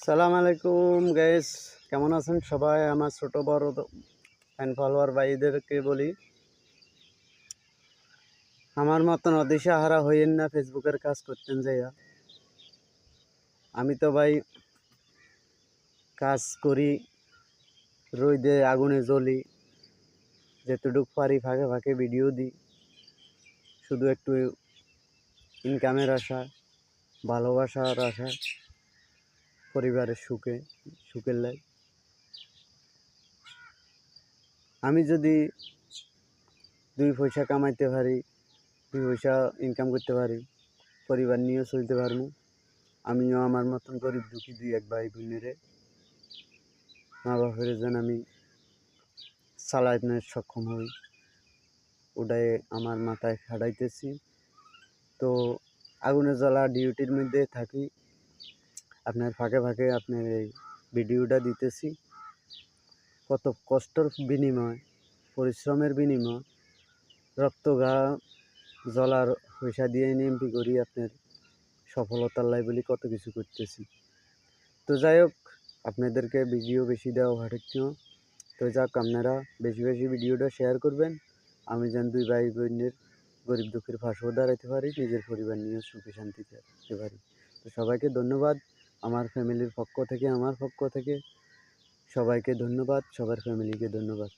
সালাম আলাইকুম গাইস, কেমন আছেন সবাই? আমার ছোট বড় ফ্যান ফলোয়ার ভাইদেরকে বলি, আমার মতন অদিশাহারা হইয়েন না ফেসবুকের কাজ করতেন যাইয়া। আমি তো ভাই কাজ করি, রোদে আগুনে জ্বলি, যেতটুকু পারি ফাঁকে ফাঁকে ভিডিও দিই, শুধু একটু ইনকামের আশা, ভালোবাসার আশা, পরিবারের সুখের লাই। আমি যদি 2 পয়সা কামাইতে পারি, 2 পয়সা ইনকাম করতে পারি, পরিবার নিয়েও চলতে পারবো। আমিও আমার মতন গরিব দুঃখী 2-1 ভাই বোনেরে মা বাপের যেন আমি চালাইতে সক্ষম হই, ওটাই আমার মাথায় খাটাইতেছি। তো আগুনে জ্বলা ডিউটির মধ্যে থাকি, আপনার ফাঁকে ফাঁকে আপনার এই ভিডিওটা দিতেছি। কত কষ্টর বিনিময়, পরিশ্রমের বিনিময়, রক্ত গা জ্বলার পয়সা দিয়ে এমপি করি আপনার সফলতার লাই বলি কত কিছু করতেছি। তো যাই হোক, আপনাদেরকে ভিডিও বেশি দেওয়া ঘাটতিও। তো যাক, আপনারা বেশি বেশি ভিডিওটা শেয়ার করবেন, আমি যেন 2 ভাই বোনের গরিব দুঃখের পাশেও দাঁড়াতে পারি, নিজের পরিবার নিয়ে সুখে শান্তিতে থাকতে পারি। তো সবাইকে ধন্যবাদ, আমার ফ্যামিলির পক্ষ থেকে, আমার পক্ষ থেকে সবাইকে ধন্যবাদ, সবার ফ্যামিলিকে ধন্যবাদ।